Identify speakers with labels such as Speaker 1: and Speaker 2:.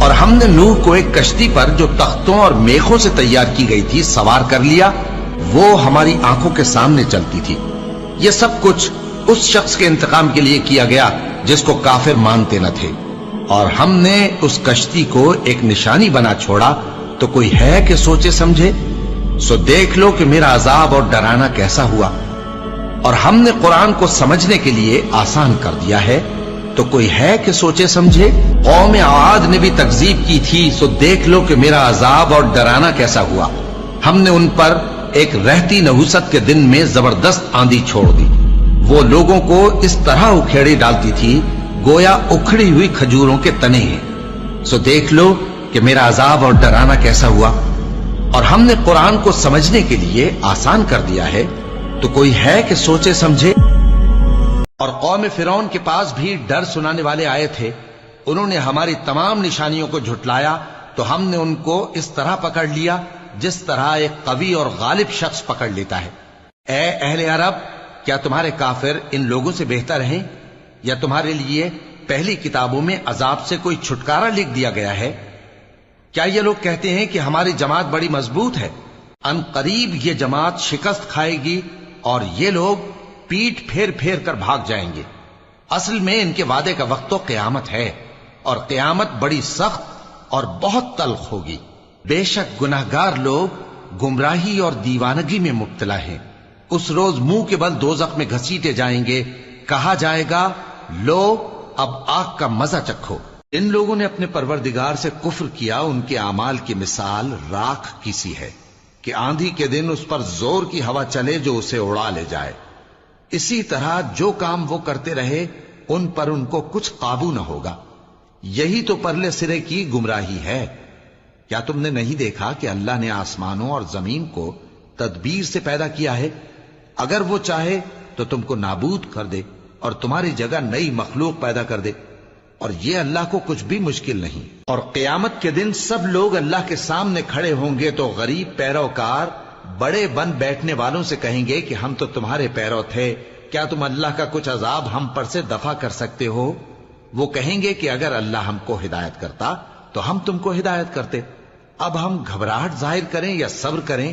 Speaker 1: اور ہم نے نوح کو ایک کشتی پر جو تختوں اور میخوں سے تیار کی گئی تھی سوار کر لیا، وہ ہماری آنکھوں کے سامنے چلتی تھی۔ یہ سب کچھ اس شخص کے انتقام کے لیے کیا گیا جس کو کافر مانتے نہ تھے، اور ہم نے اس کشتی کو ایک نشانی بنا چھوڑا، تو کوئی ہے کہ سوچے سمجھے؟ سو دیکھ لو کہ میرا عذاب اور ڈرانا کیسا ہوا۔ اور ہم نے قرآن کو سمجھنے کے لیے آسان کر دیا ہے، تو کوئی ہے کہ سوچے سمجھے؟ قوم عاد نے بھی تکذیب کی تھی، سو دیکھ لو کہ میرا عذاب اور ڈرانا کیسا ہوا۔ ہم نے ان پر ایک رہتی نحوست کے دن میں زبردست آندھی چھوڑ دی، وہ لوگوں کو اس طرح اکھیڑی ڈالتی تھی گویا اکھڑی ہوئی کھجوروں کے تنے ہیں۔ سو دیکھ لو کہ میرا عذاب اور ڈرانا کیسا ہوا۔ اور ہم نے قرآن کو سمجھنے کے لیے آسان کر دیا ہے، تو کوئی ہے کہ سوچے سمجھے؟ اور قوم فرعون کے پاس بھی ڈر سنانے والے آئے تھے، انہوں نے ہماری تمام نشانیوں کو جھٹلایا، تو ہم نے ان کو اس طرح پکڑ لیا جس طرح ایک قوی اور غالب شخص پکڑ لیتا ہے۔ اے اہل عرب، کیا تمہارے کافر ان لوگوں سے بہتر ہیں؟ یا تمہارے لیے پہلی کتابوں میں عذاب سے کوئی چھٹکارا لکھ دیا گیا ہے؟ کیا یہ لوگ کہتے ہیں کہ ہماری جماعت بڑی مضبوط ہے؟ ان قریب یہ جماعت شکست کھائے گی اور یہ لوگ پیٹ پھیر پھیر کر بھاگ جائیں گے۔ اصل میں ان کے وعدے کا وقت تو قیامت ہے، اور قیامت بڑی سخت اور بہت تلخ ہوگی۔ بے شک گناہگار لوگ گمراہی اور دیوانگی میں مبتلا ہیں۔ اس روز منہ کے بل دوزخ میں گھسیٹے جائیں گے، کہا جائے گا لو اب آگ کا مزہ چکھو۔ ان لوگوں نے اپنے پروردگار سے کفر کیا، ان کے اعمال کی مثال راکھ کی سی ہے کہ آندھی کے دن اس پر زور کی ہوا چلے جو اسے اڑا لے جائے۔ اسی طرح جو کام وہ کرتے رہے ان پر ان کو کچھ قابو نہ ہوگا۔ یہی تو پرلے سرے کی گمراہی ہے۔ کیا تم نے نہیں دیکھا کہ اللہ نے آسمانوں اور زمین کو تدبیر سے پیدا کیا ہے؟ اگر وہ چاہے تو تم کو نابود کر دے اور تمہاری جگہ نئی مخلوق پیدا کر دے، اور یہ اللہ کو کچھ بھی مشکل نہیں۔ اور قیامت کے دن سب لوگ اللہ کے سامنے کھڑے ہوں گے تو غریب پیروکار بڑے بن بیٹھنے والوں سے کہیں گے کہ ہم تو تمہارے پیرو تھے، کیا تم اللہ کا کچھ عذاب ہم پر سے دفع کر سکتے ہو؟ وہ کہیں گے کہ اگر اللہ ہم کو ہدایت کرتا تو ہم تم کو ہدایت کرتے۔ اب ہم گھبراہٹ ظاہر کریں یا صبر کریں؟